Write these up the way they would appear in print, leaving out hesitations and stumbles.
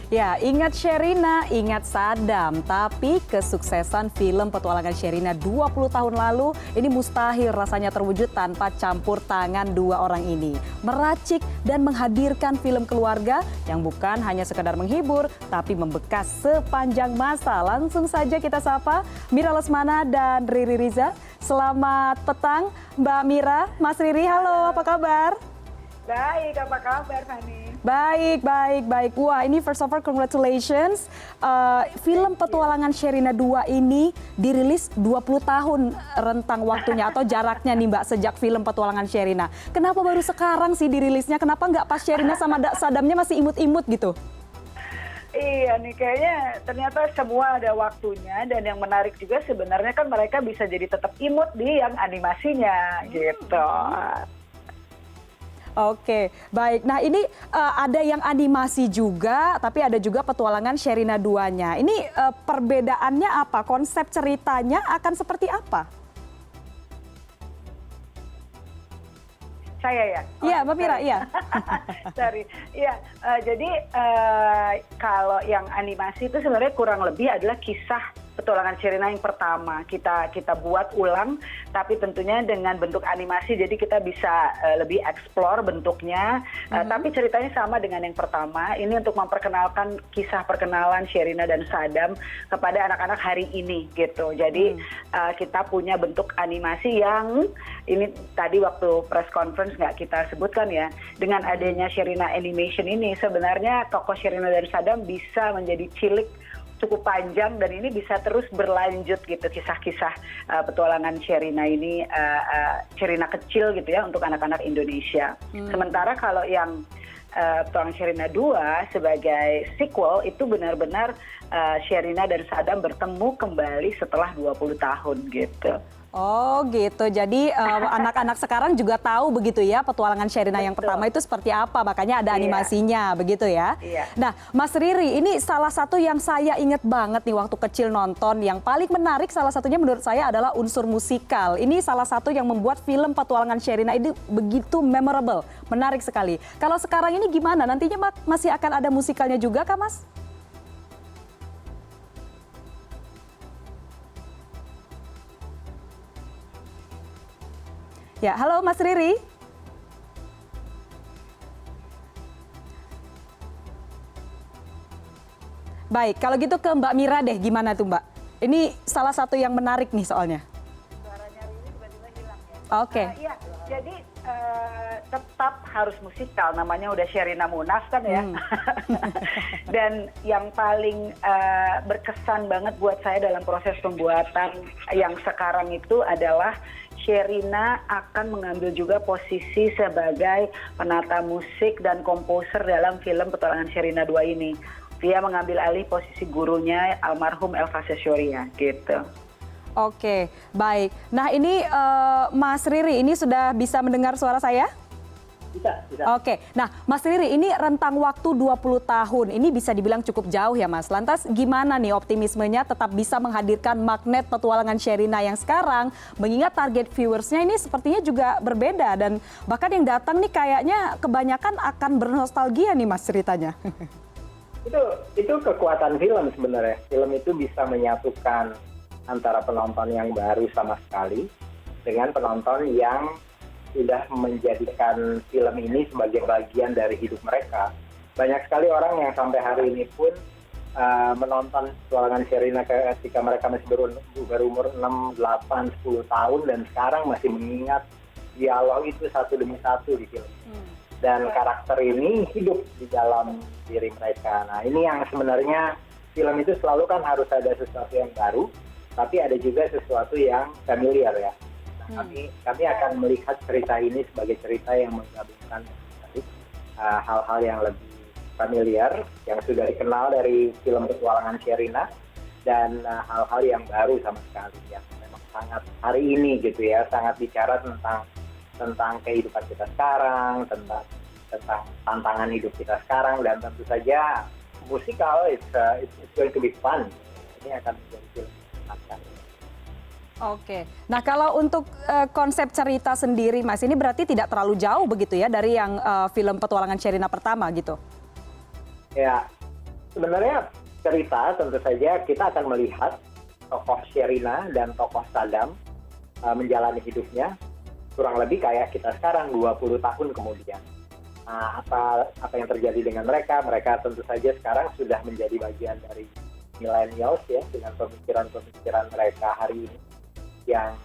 Ya, ingat Sherina, ingat Saddam. Tapi kesuksesan film petualangan Sherina 20 tahun lalu ini mustahil rasanya terwujud tanpa campur tangan dua orang ini. Meracik dan menghadirkan film keluarga yang bukan hanya sekedar menghibur, tapi membekas sepanjang masa. Langsung saja kita sapa Mira Lesmana dan Riri Riza. Selamat petang Mbak Mira, Mas Riri, halo, apa kabar? Baik, apa kabar Fani? Baik. Wah, ini first of all congratulations. Film Petualangan Sherina 2 ini dirilis 20 tahun rentang waktunya atau jaraknya nih Mbak sejak film Petualangan Sherina. Kenapa baru sekarang sih dirilisnya? Kenapa nggak pas Sherina sama Saddamnya masih imut-imut gitu? Iya nih, kayaknya ternyata semua ada waktunya, dan yang menarik juga sebenarnya kan mereka bisa jadi tetap imut di yang animasinya gitu. Oke, baik. Nah ini ada yang animasi juga, tapi ada juga petualangan Sherina 2-nya. Ini perbedaannya apa? Konsep ceritanya akan seperti apa? Saya ya? Iya, Mbak Mira, iya. Sorry. Iya, jadi kalau yang animasi itu sebenarnya kurang lebih adalah kisah Petualangan Sherina yang pertama. Kita buat ulang, tapi tentunya dengan bentuk animasi, jadi kita bisa lebih explore bentuknya. Tapi ceritanya sama dengan yang pertama. Ini untuk memperkenalkan kisah perkenalan Sherina dan Saddam kepada anak-anak hari ini gitu. Jadi kita punya bentuk animasi yang ini tadi waktu press conference nggak kita sebutkan ya. Dengan adanya Sherina Animation ini sebenarnya tokoh Sherina dan Saddam bisa menjadi cilik cukup panjang, dan ini bisa terus berlanjut gitu kisah-kisah petualangan Sherina ini, Sherina kecil gitu ya untuk anak-anak Indonesia. Sementara kalau yang Petualangan Sherina 2 sebagai sequel itu benar-benar Sherina dan Saddam bertemu kembali setelah 20 tahun gitu. Oh gitu, jadi anak-anak sekarang juga tahu begitu ya petualangan Sherina yang pertama itu seperti apa, makanya ada animasinya begitu ya. Nah Mas Riri, ini salah satu yang saya ingat banget nih waktu kecil nonton, yang paling menarik salah satunya menurut saya adalah unsur musikal. Ini salah satu yang membuat film petualangan Sherina ini begitu memorable, menarik sekali. Kalau sekarang ini gimana, nantinya masih akan ada musikalnya juga kah Mas? Ya, halo Mas Riri. Baik, kalau gitu ke Mbak Mira deh, gimana tuh Mbak? Ini salah satu yang menarik nih soalnya. Suaranya Riri tiba-tiba hilang ya. Oke. Iya, jadi tetap harus musikal, namanya udah Sherina Munaf kan ya. Dan yang paling berkesan banget buat saya dalam proses pembuatan yang sekarang itu adalah Sherina akan mengambil juga posisi sebagai penata musik dan komposer dalam film Petualangan Sherina 2 ini. Dia mengambil alih posisi gurunya almarhum Elva Sessioria gitu. Oke, baik. Nah ini Mas Riri, ini sudah bisa mendengar suara saya? Bisa. Oke, nah Mas Riri, ini rentang waktu 20 tahun, ini bisa dibilang cukup jauh ya Mas. Lantas gimana nih optimismenya tetap bisa menghadirkan magnet petualangan Sherina yang sekarang, mengingat target viewersnya ini sepertinya juga berbeda, dan bahkan yang datang nih kayaknya kebanyakan akan bernostalgia nih Mas ceritanya. Itu kekuatan film sebenarnya. Film itu bisa menyatukan antara penonton yang baru sama sekali dengan penonton yang sudah menjadikan film ini sebagai bagian dari hidup mereka. Banyak sekali orang yang sampai hari ini pun menonton Petualangan Sherina ketika mereka masih berumur 6, 8, 10 tahun, dan sekarang masih mengingat dialog itu satu demi satu di film. Dan karakter ini hidup di dalam diri mereka. Nah ini yang sebenarnya film itu selalu kan harus ada sesuatu yang baru, tapi ada juga sesuatu yang familiar ya. Nah, kami akan melihat cerita ini sebagai cerita yang menggabungkan hal-hal yang lebih familiar, yang sudah dikenal dari film Petualangan Sherina, dan hal-hal yang baru sama sekali, yang memang sangat hari ini gitu ya, sangat bicara tentang kehidupan kita sekarang, tentang tantangan hidup kita sekarang, dan tentu saja musikal, it's going to be fun. Ini akan menjadi film yang menyenangkan. Oke, nah kalau untuk konsep cerita sendiri Mas, ini berarti tidak terlalu jauh begitu ya dari yang film Petualangan Sherina pertama gitu? Ya, sebenarnya cerita tentu saja kita akan melihat tokoh Sherina dan tokoh Saddam menjalani hidupnya kurang lebih kayak kita sekarang 20 tahun kemudian. Nah, apa yang terjadi dengan mereka? Mereka tentu saja sekarang sudah menjadi bagian dari millennials ya, dengan pemikiran-pemikiran mereka hari ini yang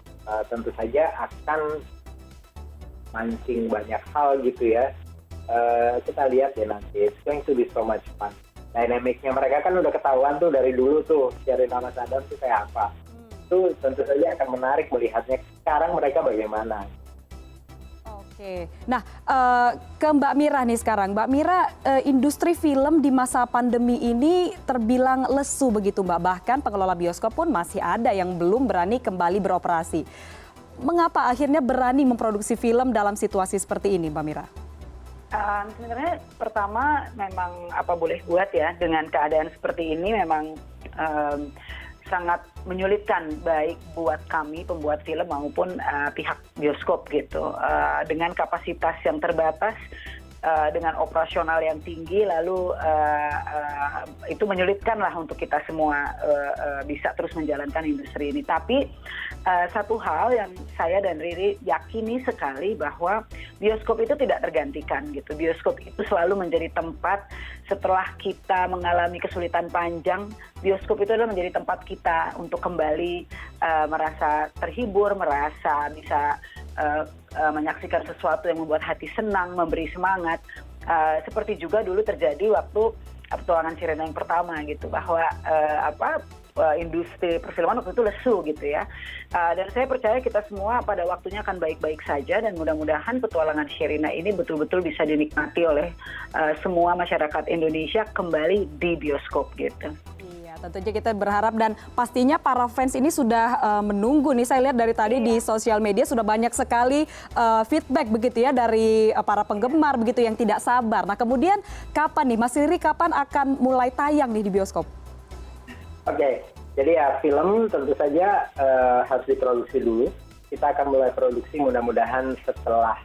tentu saja akan mancing banyak hal gitu ya. Kita lihat ya nanti, it's going to be so much fun. Dynamicnya mereka kan udah ketahuan tuh dari dulu tuh, Sherina sama Saddam tuh kayak apa. Itu tentu saja akan menarik melihatnya sekarang mereka bagaimana. Oke, nah ke Mbak Mira nih sekarang. Mbak Mira, industri film di masa pandemi ini terbilang lesu begitu Mbak. Bahkan pengelola bioskop pun masih ada yang belum berani kembali beroperasi. Mengapa akhirnya berani memproduksi film dalam situasi seperti ini Mbak Mira? Sebenarnya pertama memang apa boleh buat ya, dengan keadaan seperti ini memang sangat menyulitkan baik buat kami pembuat film maupun pihak bioskop gitu, dengan kapasitas yang terbatas, dengan operasional yang tinggi, lalu itu menyulitkan lah untuk kita semua bisa terus menjalankan industri ini. Tapi satu hal yang saya dan Riri yakini sekali bahwa bioskop itu tidak tergantikan gitu. Bioskop itu selalu menjadi tempat setelah kita mengalami kesulitan panjang, bioskop itu adalah menjadi tempat kita untuk kembali merasa terhibur, merasa bisa menyaksikan sesuatu yang membuat hati senang, memberi semangat. Seperti juga dulu terjadi waktu petualangan Sherina yang pertama gitu, bahwa industri perfilman waktu itu lesu gitu ya. Dan saya percaya kita semua pada waktunya akan baik-baik saja, dan mudah-mudahan petualangan Sherina ini betul-betul bisa dinikmati oleh semua masyarakat Indonesia kembali di bioskop gitu. Tentunya kita berharap, dan pastinya para fans ini sudah menunggu nih. Saya lihat dari tadi di sosial media sudah banyak sekali feedback begitu ya dari para penggemar begitu yang tidak sabar. Nah kemudian kapan nih Mas Riri, kapan akan mulai tayang nih di bioskop? Oke, jadi ya film tentu saja harus diproduksi dulu. Kita akan mulai produksi mudah-mudahan setelah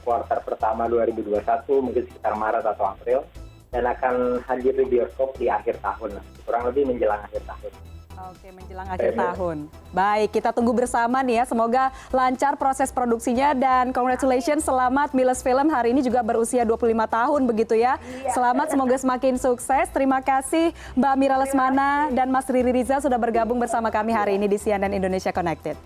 kuartal pertama 2021, mungkin sekitar Maret atau April. Dan akan hadir di bioskop di akhir tahun, kurang lebih menjelang akhir tahun. Oke, menjelang akhir tahun. Baik, kita tunggu bersama nih ya. Semoga lancar proses produksinya, dan congratulations, selamat Miles Film hari ini juga berusia 25 tahun begitu ya. Selamat, semoga semakin sukses. Terima kasih Mbak Mira Lesmana dan Mas Riri Rizal sudah bergabung bersama kami hari ini di CNN Indonesia Connected.